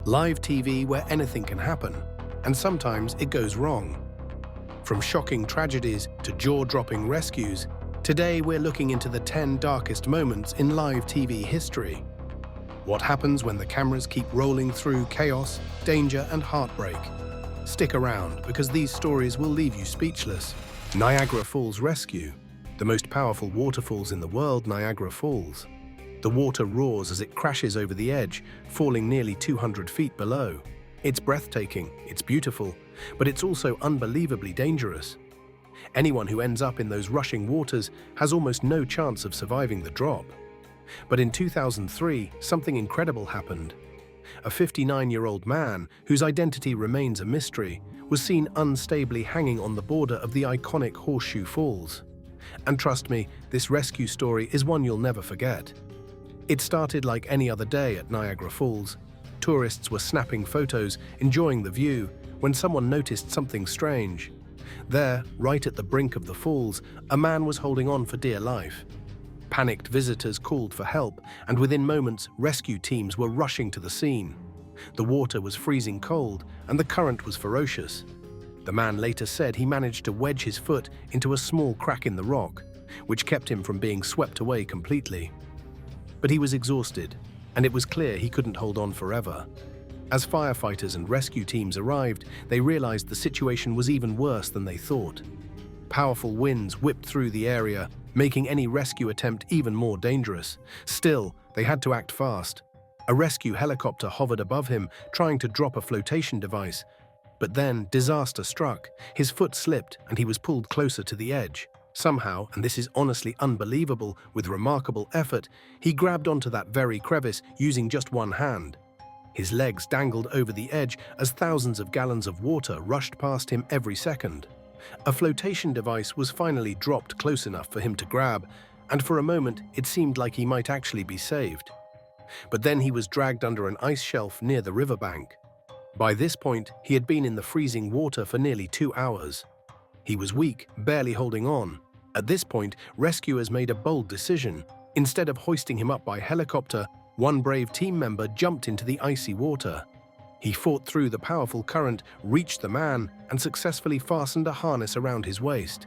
Live TV where anything can happen, and sometimes it goes wrong. From shocking tragedies to jaw-dropping rescues, today we're looking into the 10 darkest moments in live TV history. What happens when the cameras keep rolling through chaos, danger, and heartbreak? Stick around, because these stories will leave you speechless. Niagara Falls Rescue. The most powerful waterfalls in the world, Niagara Falls. The water roars as it crashes over the edge, falling nearly 200 feet below. It's breathtaking, it's beautiful, but it's also unbelievably dangerous. Anyone who ends up in those rushing waters has almost no chance of surviving the drop. But in 2003, something incredible happened. A 59-year-old man, whose identity remains a mystery, was seen unstably hanging on the border of the iconic Horseshoe Falls. And trust me, this rescue story is one you'll never forget. It started like any other day at Niagara Falls. Tourists were snapping photos, enjoying the view, when someone noticed something strange. There, right at the brink of the falls, a man was holding on for dear life. Panicked visitors called for help, and within moments, rescue teams were rushing to the scene. The water was freezing cold, and the current was ferocious. The man later said he managed to wedge his foot into a small crack in the rock, which kept him from being swept away completely. But he was exhausted, and it was clear he couldn't hold on forever. As firefighters and rescue teams arrived, they realized the situation was even worse than they thought. Powerful winds whipped through the area, making any rescue attempt even more dangerous. Still, they had to act fast. A rescue helicopter hovered above him, trying to drop a flotation device. But then, disaster struck. His foot slipped, and he was pulled closer to the edge. Somehow, and this is honestly unbelievable, with remarkable effort, he grabbed onto that very crevice using just one hand. His legs dangled over the edge as thousands of gallons of water rushed past him every second. A flotation device was finally dropped close enough for him to grab, and for a moment it seemed like he might actually be saved. But then he was dragged under an ice shelf near the riverbank. By this point, he had been in the freezing water for nearly 2 hours. He was weak, barely holding on. At this point, rescuers made a bold decision. Instead of hoisting him up by helicopter, one brave team member jumped into the icy water. He fought through the powerful current, reached the man, and successfully fastened a harness around his waist.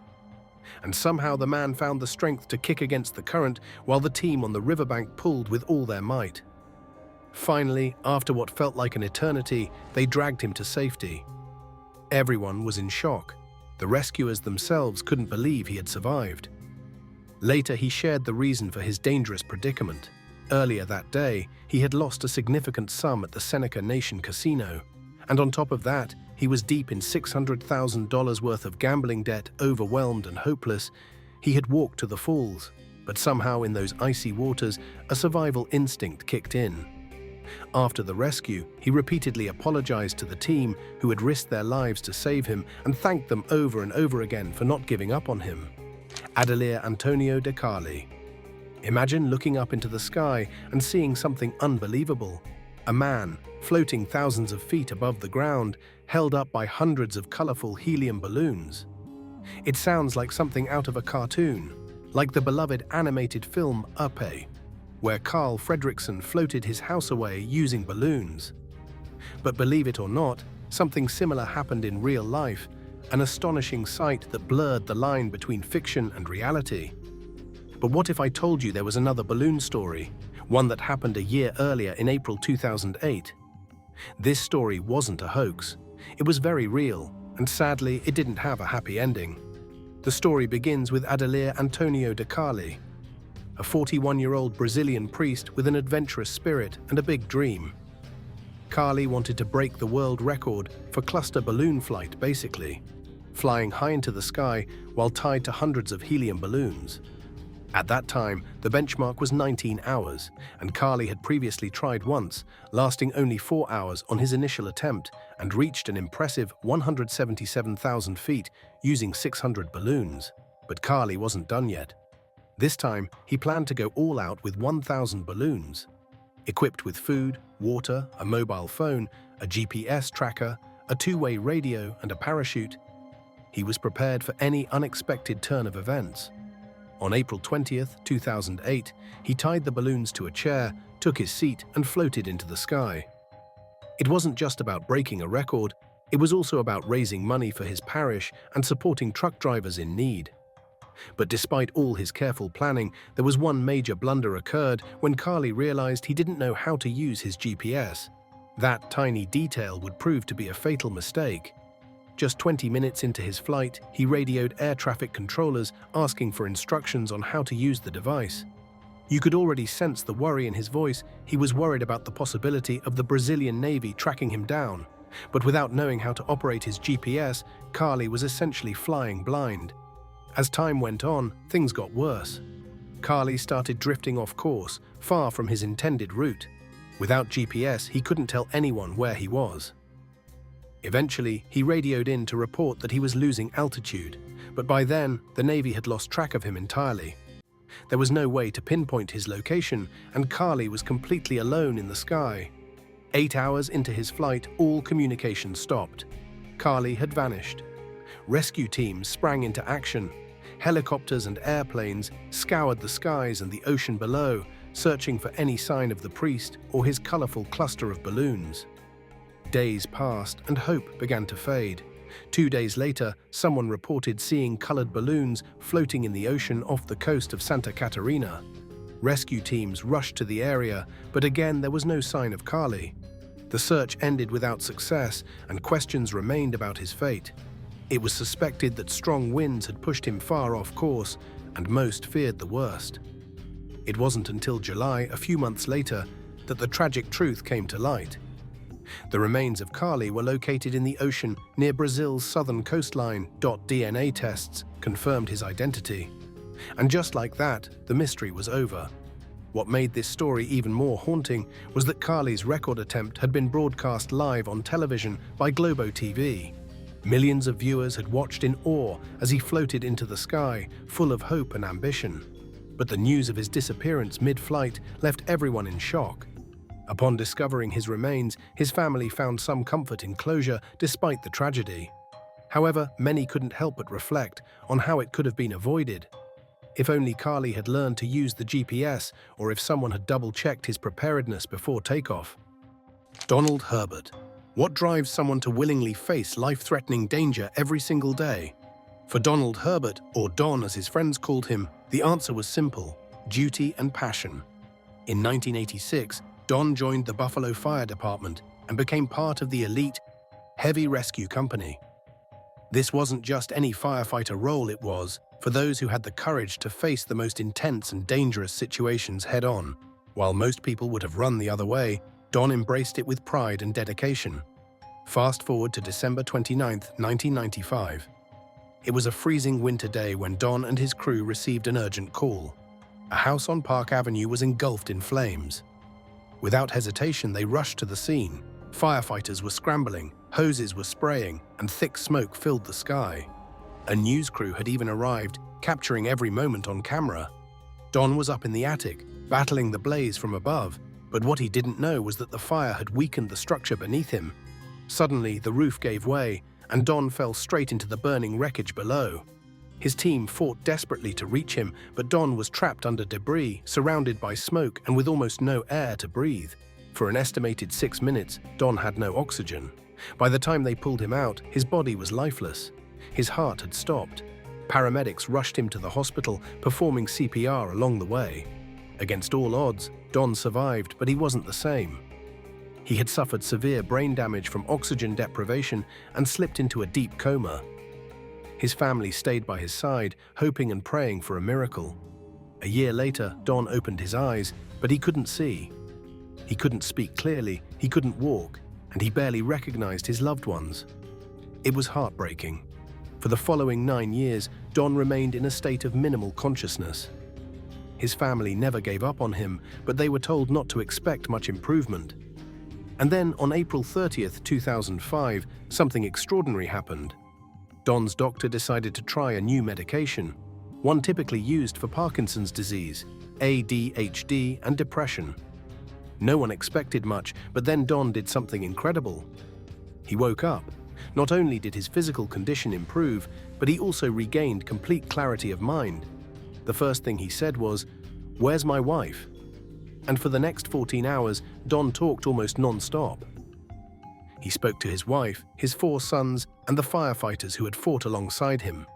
And somehow the man found the strength to kick against the current while the team on the riverbank pulled with all their might. Finally, after what felt like an eternity, they dragged him to safety. Everyone was in shock. The rescuers themselves couldn't believe he had survived. Later, he shared the reason for his dangerous predicament. Earlier that day, he had lost a significant sum at the Seneca Nation Casino. And on top of that, he was deep in $600,000 worth of gambling debt. Overwhelmed and hopeless, he had walked to the falls. But somehow in those icy waters, a survival instinct kicked in. After the rescue, he repeatedly apologized to the team who had risked their lives to save him and thanked them over and over again for not giving up on him. Adelia Antonio de Cari. Imagine looking up into the sky and seeing something unbelievable. A man, floating thousands of feet above the ground, held up by hundreds of colorful helium balloons. It sounds like something out of a cartoon, like the beloved animated film Up, where Carl Fredricksen floated his house away using balloons. But believe it or not, something similar happened in real life, an astonishing sight that blurred the line between fiction and reality. But what if I told you there was another balloon story, one that happened a year earlier in April 2008? This story wasn't a hoax. It was very real, and sadly, it didn't have a happy ending. The story begins with Adelia Antonio de Cari, a 41-year-old Brazilian priest with an adventurous spirit and a big dream. Cari wanted to break the world record for cluster balloon flight, basically, flying high into the sky while tied to hundreds of helium balloons. At that time, the benchmark was 19 hours, and Cari had previously tried once, lasting only 4 hours on his initial attempt, and reached an impressive 177,000 feet using 600 balloons. But Cari wasn't done yet. This time, he planned to go all out with 1,000 balloons. Equipped with food, water, a mobile phone, a GPS tracker, a two-way radio, and a parachute, he was prepared for any unexpected turn of events. On April 20th, 2008, he tied the balloons to a chair, took his seat, and floated into the sky. It wasn't just about breaking a record, it was also about raising money for his parish and supporting truck drivers in need. But despite all his careful planning, there was one major blunder occurred when Cari realized he didn't know how to use his GPS. That tiny detail would prove to be a fatal mistake. Just 20 minutes into his flight, he radioed air traffic controllers asking for instructions on how to use the device. You could already sense the worry in his voice. He was worried about the possibility of the Brazilian Navy tracking him down. But without knowing how to operate his GPS, Cari was essentially flying blind. As time went on, things got worse. Cari started drifting off course, far from his intended route. Without GPS, he couldn't tell anyone where he was. Eventually, he radioed in to report that he was losing altitude, but by then, the Navy had lost track of him entirely. There was no way to pinpoint his location, and Cari was completely alone in the sky. 8 hours into his flight, all communication stopped. Cari had vanished. Rescue teams sprang into action. Helicopters and airplanes scoured the skies and the ocean below, searching for any sign of the priest or his colorful cluster of balloons. Days passed and hope began to fade. 2 days later, someone reported seeing colored balloons floating in the ocean off the coast of Santa Catarina. Rescue teams rushed to the area, but again there was no sign of Cari. The search ended without success, and questions remained about his fate. It was suspected that strong winds had pushed him far off course, and most feared the worst. It wasn't until July, a few months later, that the tragic truth came to light. The remains of Cari were located in the ocean near Brazil's southern coastline. DNA tests confirmed his identity. And just like that, the mystery was over. What made this story even more haunting was that Cari's record attempt had been broadcast live on television by Globo TV. Millions of viewers had watched in awe as he floated into the sky, full of hope and ambition. But the news of his disappearance mid-flight left everyone in shock. Upon discovering his remains, his family found some comfort in closure despite the tragedy. However, many couldn't help but reflect on how it could have been avoided. If only Cari had learned to use the GPS, or if someone had double-checked his preparedness before takeoff. Donald Herbert. What drives someone to willingly face life-threatening danger every single day? For Donald Herbert, or Don as his friends called him, the answer was simple: duty and passion. In 1986, Don joined the Buffalo Fire Department and became part of the elite Heavy Rescue Company. This wasn't just any firefighter role, it was for those who had the courage to face the most intense and dangerous situations head-on. While most people would have run the other way, Don embraced it with pride and dedication. Fast forward to December 29, 1995. It was a freezing winter day when Don and his crew received an urgent call. A house on Park Avenue was engulfed in flames. Without hesitation, they rushed to the scene. Firefighters were scrambling, hoses were spraying, and thick smoke filled the sky. A news crew had even arrived, capturing every moment on camera. Don was up in the attic, battling the blaze from above, but what he didn't know was that the fire had weakened the structure beneath him. Suddenly, the roof gave way, and Don fell straight into the burning wreckage below. His team fought desperately to reach him, but Don was trapped under debris, surrounded by smoke and with almost no air to breathe. For an estimated 6 minutes, Don had no oxygen. By the time they pulled him out, his body was lifeless. His heart had stopped. Paramedics rushed him to the hospital, performing CPR along the way. Against all odds, Don survived, but he wasn't the same. He had suffered severe brain damage from oxygen deprivation and slipped into a deep coma. His family stayed by his side, hoping and praying for a miracle. A year later, Don opened his eyes, but he couldn't see. He couldn't speak clearly, he couldn't walk, and he barely recognized his loved ones. It was heartbreaking. For the following 9 years, Don remained in a state of minimal consciousness. His family never gave up on him, but they were told not to expect much improvement. And then, on April 30th, 2005, something extraordinary happened. Don's doctor decided to try a new medication, one typically used for Parkinson's disease, ADHD, and depression. No one expected much, but then Don did something incredible. He woke up. Not only did his physical condition improve, but he also regained complete clarity of mind. The first thing he said was, "Where's my wife?" And for the next 14 hours, Don talked almost non-stop. He spoke to his wife, his 4 sons, and the firefighters who had fought alongside him.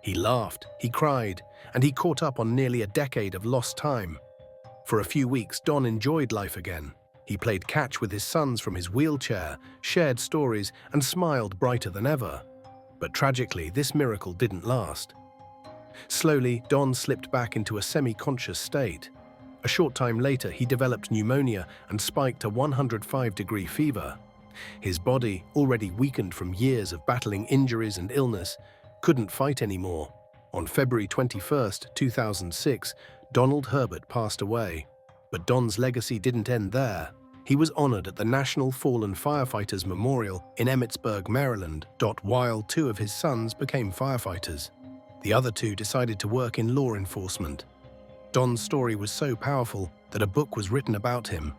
He laughed, he cried, and he caught up on nearly a decade of lost time. For a few weeks, Don enjoyed life again. He played catch with his sons from his wheelchair, shared stories, and smiled brighter than ever. But tragically, this miracle didn't last. Slowly, Don slipped back into a semi-conscious state. A short time later, he developed pneumonia and spiked a 105-degree fever. His body, already weakened from years of battling injuries and illness, couldn't fight anymore. On February 21, 2006, Donald Herbert passed away. But Don's legacy didn't end there. He was honored at the National Fallen Firefighters Memorial in Emmitsburg, Maryland, while 2 of his sons became firefighters. The other 2 decided to work in law enforcement. Don's story was so powerful that a book was written about him,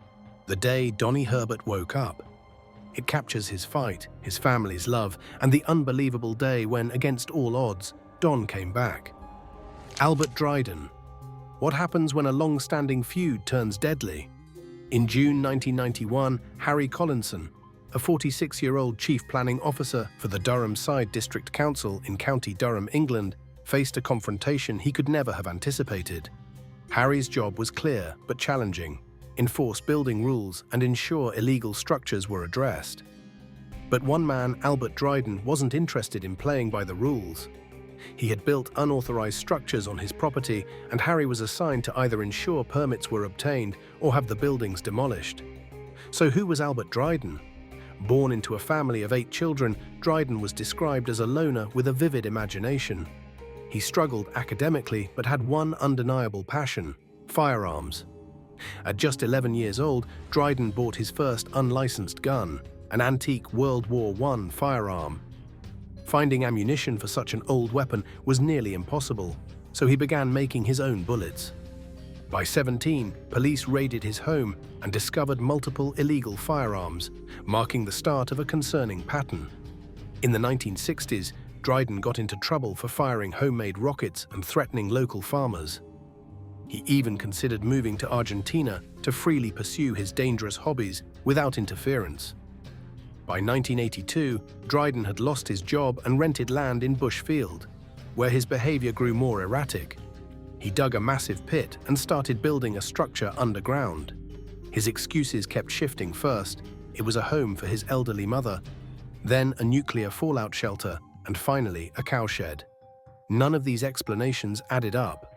The Day Donnie Herbert Woke Up. It captures his fight, his family's love, and the unbelievable day when, against all odds, Don came back. Albert Dryden. What happens when a long-standing feud turns deadly? In June 1991, Harry Collinson, a 46-year-old chief planning officer for the Durham Side District Council in County Durham, England, faced a confrontation he could never have anticipated. Harry's job was clear but challenging: enforce building rules and ensure illegal structures were addressed. But one man, Albert Dryden, wasn't interested in playing by the rules. He had built unauthorized structures on his property, and Harry was assigned to either ensure permits were obtained or have the buildings demolished. So who was Albert Dryden? Born into a family of 8 children, Dryden was described as a loner with a vivid imagination. He struggled academically but had one undeniable passion: firearms. At just 11 years old, Dryden bought his first unlicensed gun, an antique World War I firearm. Finding ammunition for such an old weapon was nearly impossible, so he began making his own bullets. By 17, police raided his home and discovered multiple illegal firearms, marking the start of a concerning pattern. In the 1960s, Dryden got into trouble for firing homemade rockets and threatening local farmers. He even considered moving to Argentina to freely pursue his dangerous hobbies without interference. By 1982, Dryden had lost his job and rented land in Bushfield, where his behavior grew more erratic. He dug a massive pit and started building a structure underground. His excuses kept shifting. First, it was a home for his elderly mother, then a nuclear fallout shelter, and finally a cowshed. None of these explanations added up.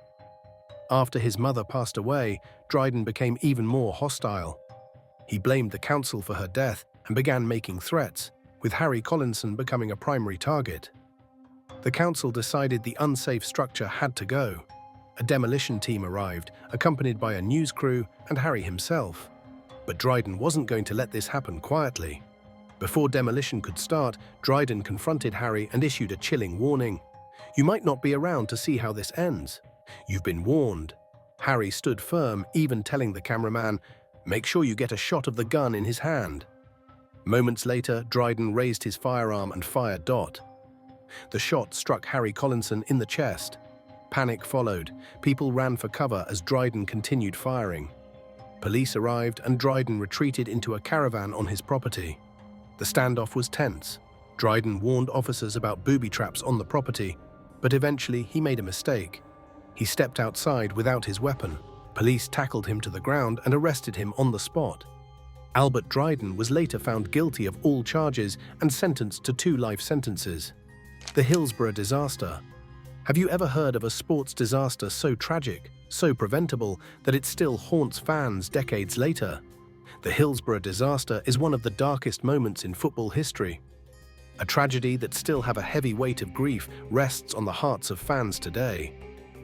After his mother passed away, Dryden became even more hostile. He blamed the council for her death and began making threats, with Harry Collinson becoming a primary target. The council decided the unsafe structure had to go. A demolition team arrived, accompanied by a news crew and Harry himself. But Dryden wasn't going to let this happen quietly. Before demolition could start, Dryden confronted Harry and issued a chilling warning. "You might not be around to see how this ends. You've been warned." Harry stood firm, even telling the cameraman, "Make sure you get a shot of the gun in his hand." Moments later, Dryden raised his firearm and fired. The shot struck Harry Collinson in the chest. Panic followed. People ran for cover as Dryden continued firing. Police arrived and Dryden retreated into a caravan on his property. The standoff was tense. Dryden warned officers about booby traps on the property, but eventually he made a mistake. He stepped outside without his weapon. Police tackled him to the ground and arrested him on the spot. Albert Dryden was later found guilty of all charges and sentenced to 2 life sentences. The Hillsborough Disaster. Have you ever heard of a sports disaster so tragic, so preventable, that it still haunts fans decades later? The Hillsborough Disaster is one of the darkest moments in football history. A tragedy that still have a heavy weight of grief rests on the hearts of fans today.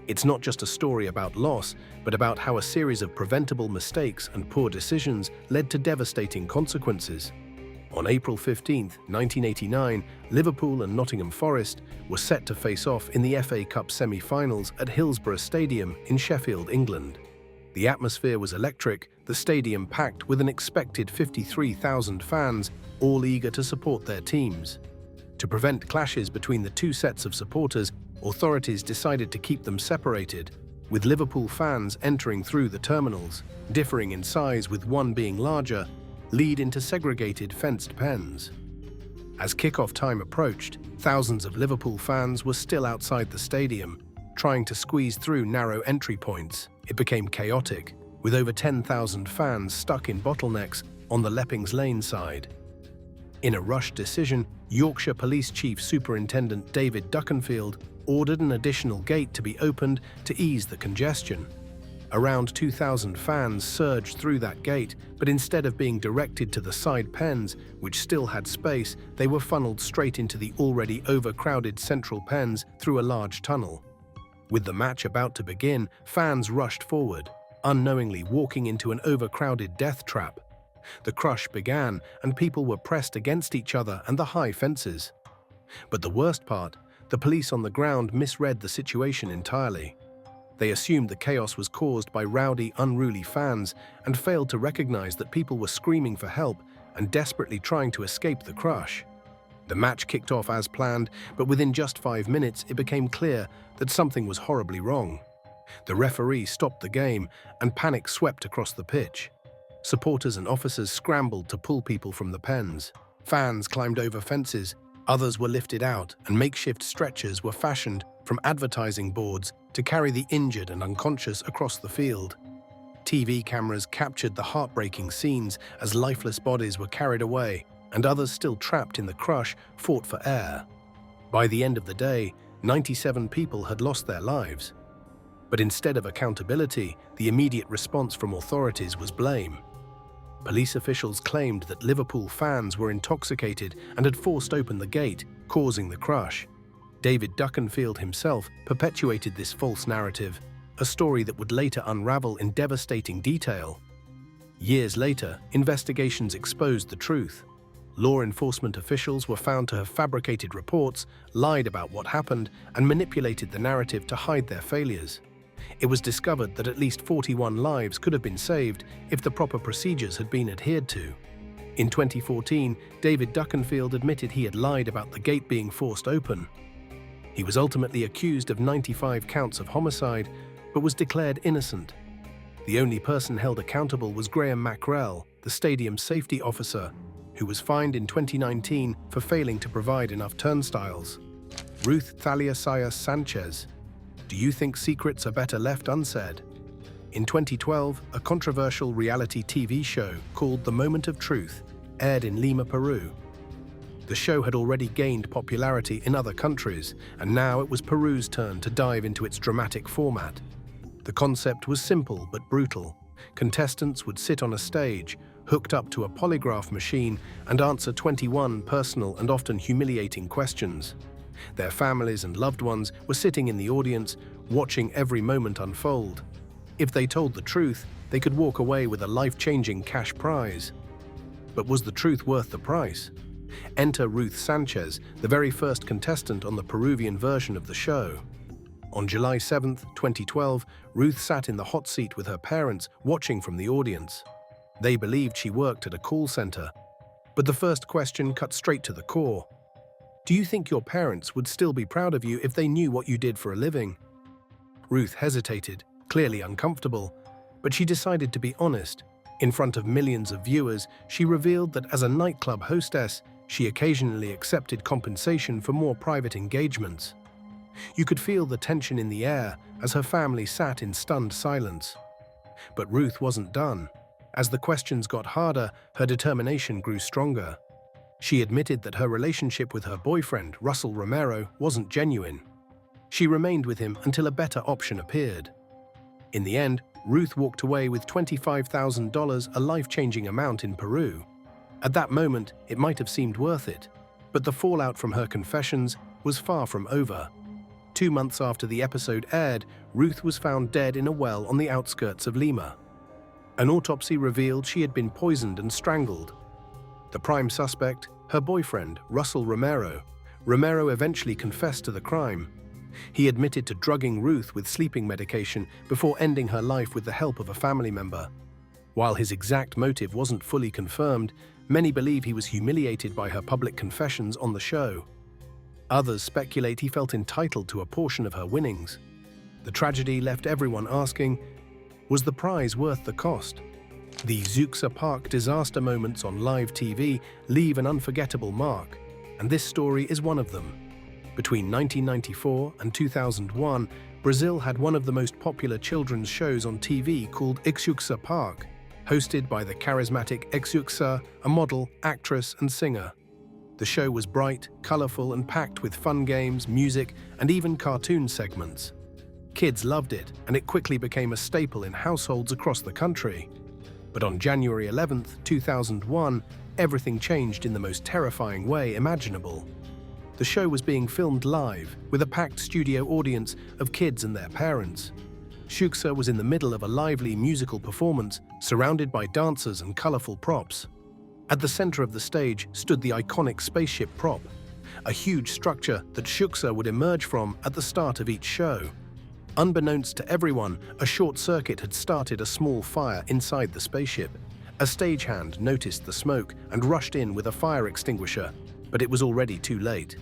It's not just a story about loss, but about how a series of preventable mistakes and poor decisions led to devastating consequences. On April 15, 1989, Liverpool and Nottingham Forest were set to face off in the FA Cup semi-finals at Hillsborough Stadium in Sheffield, England. The atmosphere was electric, the stadium packed with an expected 53,000 fans, all eager to support their teams. To prevent clashes between the 2 sets of supporters, authorities decided to keep them separated, with Liverpool fans entering through the terminals, differing in size with one being larger, lead into segregated fenced pens. As kickoff time approached, thousands of Liverpool fans were still outside the stadium, trying to squeeze through narrow entry points. It became chaotic, with over 10,000 fans stuck in bottlenecks on the Leppings Lane side. In a rushed decision, Yorkshire Police Chief Superintendent David Duckenfield ordered an additional gate to be opened to ease the congestion. Around 2,000 fans surged through that gate, but instead of being directed to the side pens, which still had space, they were funneled straight into the already overcrowded central pens through a large tunnel. With the match about to begin, fans rushed forward, unknowingly walking into an overcrowded death trap. The crush began, and people were pressed against each other and the high fences. But the worst part, the police on the ground misread the situation entirely. They assumed the chaos was caused by rowdy, unruly fans and failed to recognize that people were screaming for help and desperately trying to escape the crush. The match kicked off as planned, but within just 5 minutes it became clear that something was horribly wrong. The referee stopped the game, and panic swept across the pitch. Supporters and officers scrambled to pull people from the pens. Fans climbed over fences, others were lifted out, and makeshift stretchers were fashioned from advertising boards to carry the injured and unconscious across the field. TV cameras captured the heartbreaking scenes as lifeless bodies were carried away, and others still trapped in the crush fought for air. By the end of the day, 97 people had lost their lives. But instead of accountability, the immediate response from authorities was blame. Police officials claimed that Liverpool fans were intoxicated and had forced open the gate, causing the crush. David Duckenfield himself perpetuated this false narrative, a story that would later unravel in devastating detail. Years later, investigations exposed the truth. Law enforcement officials were found to have fabricated reports, lied about what happened, and manipulated the narrative to hide their failures. It was discovered that at least 41 lives could have been saved if the proper procedures had been adhered to. In 2014, David Duckenfield admitted he had lied about the gate being forced open. He was ultimately accused of 95 counts of homicide, but was declared innocent. The only person held accountable was Graham Mackrell, the stadium's safety officer, who was fined in 2019 for failing to provide enough turnstiles. Ruth Sanchez. Do you think secrets are better left unsaid? In 2012, a controversial reality TV show called The Moment of Truth aired in Lima, Peru. The show had already gained popularity in other countries, and now it was Peru's turn to dive into its dramatic format. The concept was simple but brutal. Contestants would sit on a stage, hooked up to a polygraph machine, and answer 21 personal and often humiliating questions. Their families and loved ones were sitting in the audience, watching every moment unfold. If they told the truth, they could walk away with a life-changing cash prize. But was the truth worth the price? Enter Ruth Sanchez, the very first contestant on the Peruvian version of the show. On July 7, 2012, Ruth sat in the hot seat with her parents, watching from the audience. They believed she worked at a call center. But the first question cut straight to the core. Do you think your parents would still be proud of you if they knew what you did for a living? Ruth hesitated, clearly uncomfortable, but she decided to be honest. In front of millions of viewers, she revealed that as a nightclub hostess, she occasionally accepted compensation for more private engagements. You could feel the tension in the air as her family sat in stunned silence. But Ruth wasn't done. As the questions got harder, her determination grew stronger. She admitted that her relationship with her boyfriend, Russell Romero, wasn't genuine. She remained with him until a better option appeared. In the end, Ruth walked away with $25,000, a life-changing amount in Peru. At that moment, it might have seemed worth it, but the fallout from her confessions was far from over. 2 months after the episode aired, Ruth was found dead in a well on the outskirts of Lima. An autopsy revealed she had been poisoned and strangled. The prime suspect, her boyfriend, Russell Romero. Romero eventually confessed to the crime. He admitted to drugging Ruth with sleeping medication before ending her life with the help of a family member. While his exact motive wasn't fully confirmed, many believe he was humiliated by her public confessions on the show. Others speculate he felt entitled to a portion of her winnings. The tragedy left everyone asking, was the prize worth the cost? The Zuka Park disaster moments on live TV leave an unforgettable mark, and this story is one of them. Between 1994 and 2001, Brazil had one of the most popular children's shows on TV called Zuka Park, hosted by the charismatic Zuka, a model, actress, and singer. The show was bright, colorful, and packed with fun games, music, and even cartoon segments. Kids loved it, and it quickly became a staple in households across the country. But on January 11, 2001, everything changed in the most terrifying way imaginable. The show was being filmed live, with a packed studio audience of kids and their parents. Zuka was in the middle of a lively musical performance, surrounded by dancers and colorful props. At the center of the stage stood the iconic spaceship prop, a huge structure that Zuka would emerge from at the start of each show. Unbeknownst to everyone, a short circuit had started a small fire inside the spaceship. A stagehand noticed the smoke and rushed in with a fire extinguisher, but it was already too late.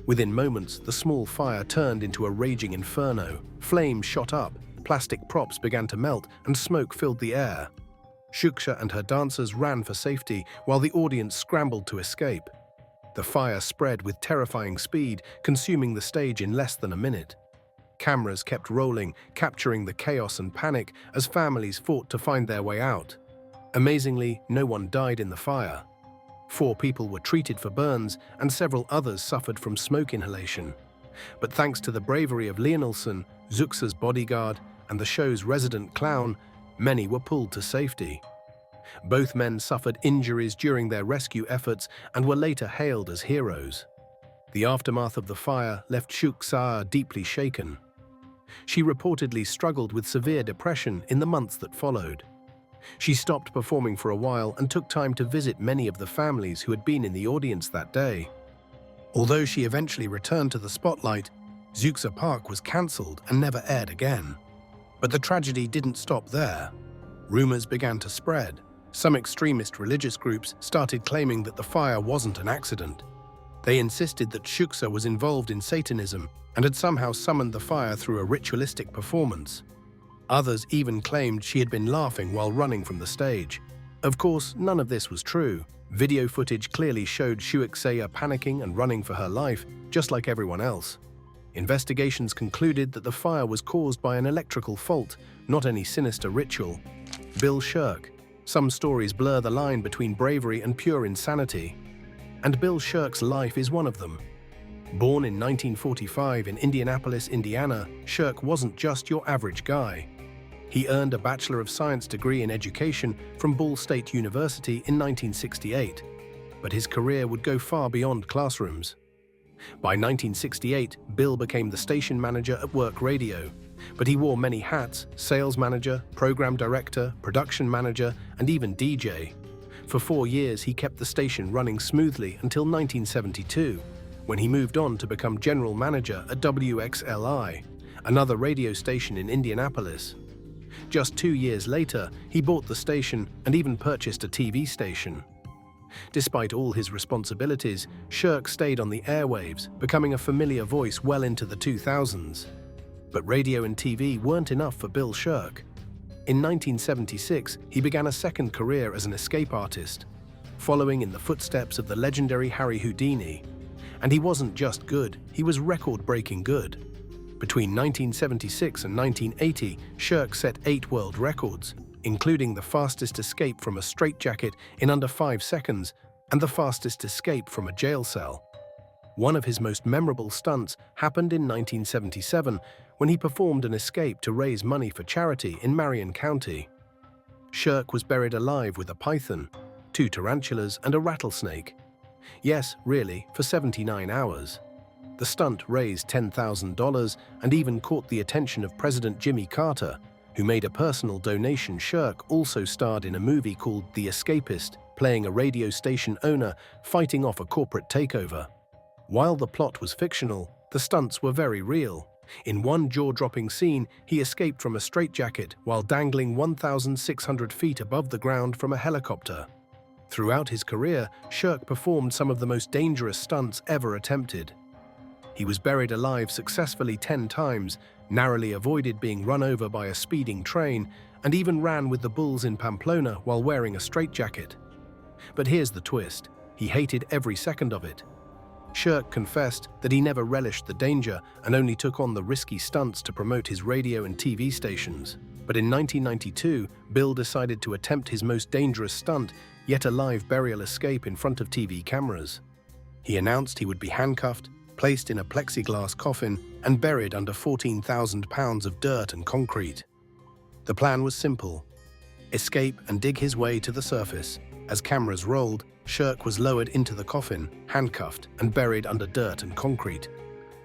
Within moments, the small fire turned into a raging inferno. Flames shot up, plastic props began to melt, and smoke filled the air. Zuka and her dancers ran for safety, while the audience scrambled to escape. The fire spread with terrifying speed, consuming the stage in less than a minute. Cameras kept rolling, capturing the chaos and panic as families fought to find their way out. Amazingly, no one died in the fire. 4 people were treated for burns, and several others suffered from smoke inhalation. But thanks to the bravery of Leonelson, Zuka's bodyguard, and the show's resident clown, many were pulled to safety. Both men suffered injuries during their rescue efforts and were later hailed as heroes. The aftermath of the fire left Zuka deeply shaken. She reportedly struggled with severe depression in the months that followed. She stopped performing for a while and took time to visit many of the families who had been in the audience that day. Although she eventually returned to the spotlight, Zuka Park was cancelled and never aired again. But the tragedy didn't stop there. Rumors began to spread. Some extremist religious groups started claiming that the fire wasn't an accident. They insisted that Zuka was involved in Satanism and had somehow summoned the fire through a ritualistic performance. Others even claimed she had been laughing while running from the stage. Of course, none of this was true. Video footage clearly showed Zuka panicking and running for her life, just like everyone else. Investigations concluded that the fire was caused by an electrical fault, not any sinister ritual. Bill Sherk. Some stories blur the line between bravery and pure insanity. And Bill Sherk's life is one of them. Born in 1945 in Indianapolis, Indiana, Sherk wasn't just your average guy. He earned a Bachelor of Science degree in education from Ball State University in 1968, but his career would go far beyond classrooms. By 1968, Bill became the station manager at Work Radio, but he wore many hats: sales manager, program director, production manager, and even DJ. For 4 years, he kept the station running smoothly until 1972, when he moved on to become general manager at WXLI, another radio station in Indianapolis. Just 2 years later, he bought the station and even purchased a TV station. Despite all his responsibilities, Sherk stayed on the airwaves, becoming a familiar voice well into the 2000s. But radio and TV weren't enough for Bill Sherk. In 1976, he began a second career as an escape artist, following in the footsteps of the legendary Harry Houdini. And he wasn't just good, he was record-breaking good. Between 1976 and 1980, Sherk set 8 world records, including the fastest escape from a straitjacket in under 5 seconds and the fastest escape from a jail cell. One of his most memorable stunts happened in 1977 when he performed an escape to raise money for charity in Marion County. Sherk was buried alive with a python, 2 tarantulas, and a rattlesnake. Yes, really, for 79 hours. The stunt raised $10,000 and even caught the attention of President Jimmy Carter, who made a personal donation. Sherk also starred in a movie called The Escapist, playing a radio station owner fighting off a corporate takeover. While the plot was fictional, the stunts were very real. In one jaw-dropping scene, he escaped from a straitjacket while dangling 1,600 feet above the ground from a helicopter. Throughout his career, Sherk performed some of the most dangerous stunts ever attempted. He was buried alive successfully 10 times, narrowly avoided being run over by a speeding train, and even ran with the bulls in Pamplona while wearing a straitjacket. But here's the twist: he hated every second of it. Sherk confessed that he never relished the danger and only took on the risky stunts to promote his radio and TV stations. But in 1992, Bill decided to attempt his most dangerous stunt, yet a live burial escape in front of TV cameras. He announced he would be handcuffed, placed in a plexiglass coffin, and buried under 14,000 pounds of dirt and concrete. The plan was simple: escape and dig his way to the surface. As cameras rolled, Sherk was lowered into the coffin, handcuffed, and buried under dirt and concrete.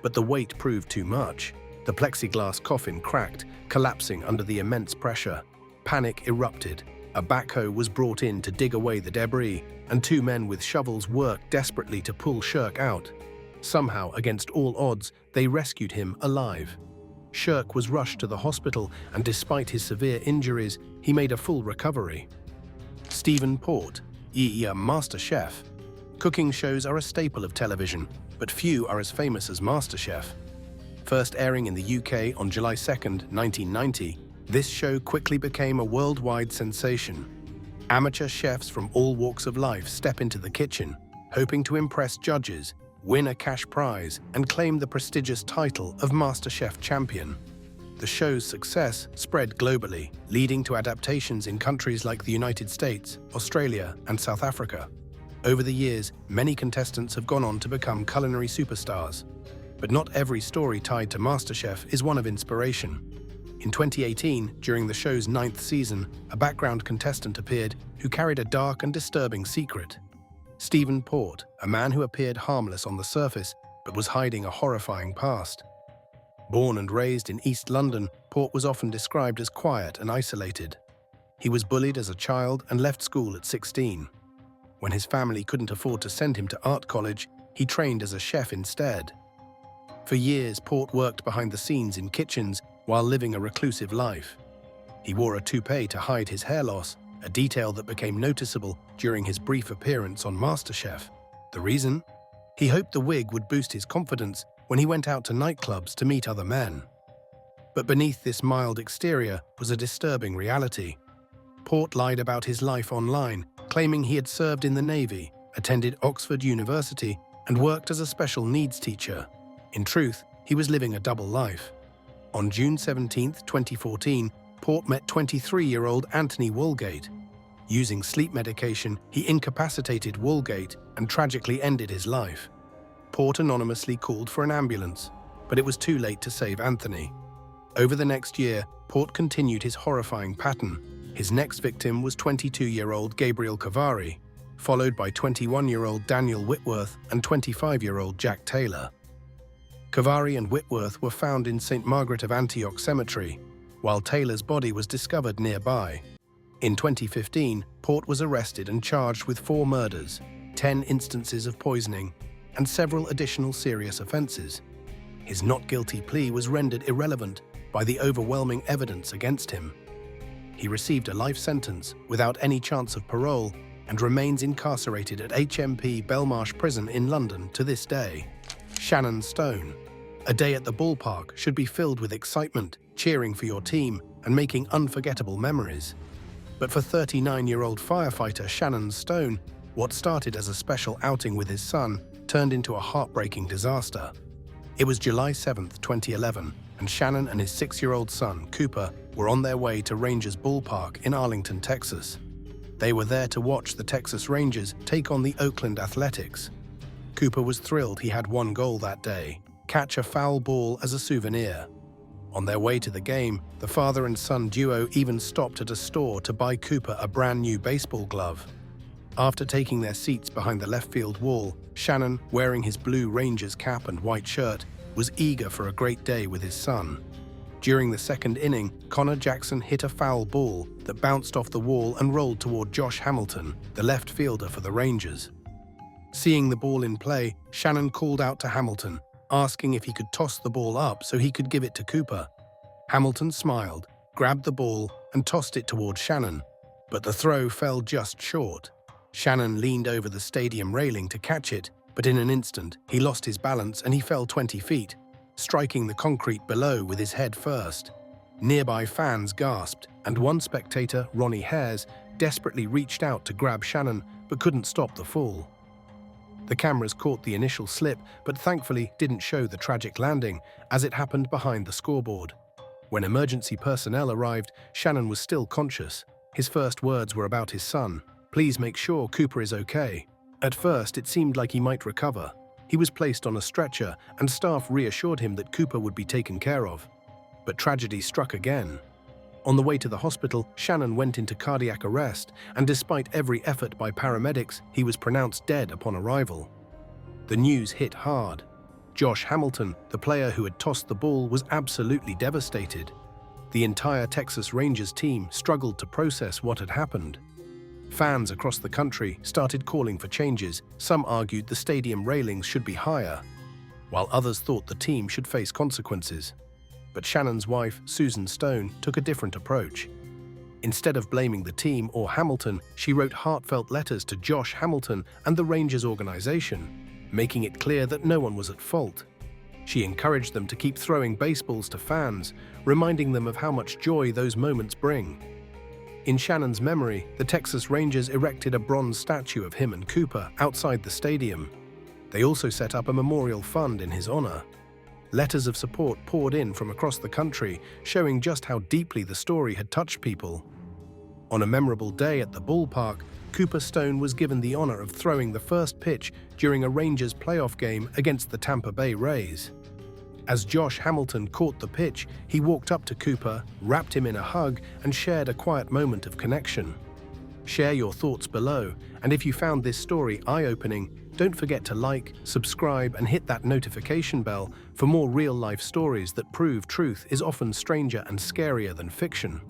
But the weight proved too much. The plexiglass coffin cracked, collapsing under the immense pressure. Panic erupted. A backhoe was brought in to dig away the debris, and 2 men with shovels worked desperately to pull Sherk out. Somehow, against all odds, they rescued him alive. Sherk was rushed to the hospital, and despite his severe injuries, he made a full recovery. Stephen Port, a master chef. Cooking shows are a staple of television, but few are as famous as MasterChef. First airing in the UK on July 2, 1990, this show quickly became a worldwide sensation. Amateur chefs from all walks of life step into the kitchen, hoping to impress judges, win a cash prize, and claim the prestigious title of MasterChef champion. The show's success spread globally, leading to adaptations in countries like the United States, Australia, and South Africa. Over the years, many contestants have gone on to become culinary superstars. But not every story tied to MasterChef is one of inspiration. In 2018, during the show's 9th season, a background contestant appeared who carried a dark and disturbing secret. Stephen Port, a man who appeared harmless on the surface but was hiding a horrifying past. Born and raised in East London, Port was often described as quiet and isolated. He was bullied as a child and left school at 16. When his family couldn't afford to send him to art college, he trained as a chef instead. For years, Port worked behind the scenes in kitchens while living a reclusive life. He wore a toupee to hide his hair loss, a detail that became noticeable during his brief appearance on MasterChef. The reason? He hoped the wig would boost his confidence when he went out to nightclubs to meet other men. But beneath this mild exterior was a disturbing reality. Port lied about his life online, claiming he had served in the Navy, attended Oxford University, and worked as a special needs teacher. In truth, he was living a double life. On June 17, 2014, Port met 23-year-old Anthony Woolgate. Using sleep medication, he incapacitated Woolgate and tragically ended his life. Port anonymously called for an ambulance, but it was too late to save Anthony. Over the next year, Port continued his horrifying pattern. His next victim was 22-year-old Gabriel Cari, followed by 21-year-old Daniel Whitworth and 25-year-old Jack Taylor. Cari and Whitworth were found in St. Margaret of Antioch Cemetery, while Taylor's body was discovered nearby. In 2015, Port was arrested and charged with 4 murders, 10 instances of poisoning, and several additional serious offences. His not guilty plea was rendered irrelevant by the overwhelming evidence against him. He received a life sentence without any chance of parole and remains incarcerated at HMP Belmarsh Prison in London to this day. Shannon Stone. A day at the ballpark should be filled with excitement, cheering for your team, and making unforgettable memories. But for 39-year-old firefighter Shannon Stone, what started as a special outing with his son turned into a heartbreaking disaster. It was July 7, 2011, and Shannon and his 6-year-old son, Cooper, were on their way to Rangers Ballpark in Arlington, Texas. They were there to watch the Texas Rangers take on the Oakland Athletics. Cooper was thrilled he had one goal that day: catch a foul ball as a souvenir. On their way to the game, the father and son duo even stopped at a store to buy Cooper a brand new baseball glove. After taking their seats behind the left field wall, Shannon, wearing his blue Rangers cap and white shirt, was eager for a great day with his son. During the second inning, Connor Jackson hit a foul ball that bounced off the wall and rolled toward Josh Hamilton, the left fielder for the Rangers. Seeing the ball in play, Shannon called out to Hamilton, asking if he could toss the ball up so he could give it to Cooper. Hamilton smiled, grabbed the ball, and tossed it toward Shannon, but the throw fell just short. Shannon leaned over the stadium railing to catch it, but in an instant, he lost his balance and he fell 20 feet, striking the concrete below with his head first. Nearby fans gasped, and one spectator, Ronnie Hares, desperately reached out to grab Shannon but couldn't stop the fall. The cameras caught the initial slip, but thankfully didn't show the tragic landing, as it happened behind the scoreboard. When emergency personnel arrived, Shannon was still conscious. His first words were about his son. "Please make sure Cooper is okay." At first, it seemed like he might recover. He was placed on a stretcher, and staff reassured him that Cooper would be taken care of. But tragedy struck again. On the way to the hospital, Shannon went into cardiac arrest, and despite every effort by paramedics, he was pronounced dead upon arrival. The news hit hard. Josh Hamilton, the player who had tossed the ball, was absolutely devastated. The entire Texas Rangers team struggled to process what had happened. Fans across the country started calling for changes. Some argued the stadium railings should be higher, while others thought the team should face consequences. But Shannon's wife, Susan Stone, took a different approach. Instead of blaming the team or Hamilton, she wrote heartfelt letters to Josh Hamilton and the Rangers organization, making it clear that no one was at fault. She encouraged them to keep throwing baseballs to fans, reminding them of how much joy those moments bring. In Shannon's memory, the Texas Rangers erected a bronze statue of him and Cooper outside the stadium. They also set up a memorial fund in his honor. Letters of support poured in from across the country, showing just how deeply the story had touched people. On a memorable day at the ballpark, Cooper Stone was given the honor of throwing the first pitch during a Rangers playoff game against the Tampa Bay Rays. As Josh Hamilton caught the pitch, he walked up to Cooper, wrapped him in a hug, and shared a quiet moment of connection. Share your thoughts below, and if you found this story eye-opening, don't forget to like, subscribe, and hit that notification bell for more real-life stories that prove truth is often stranger and scarier than fiction.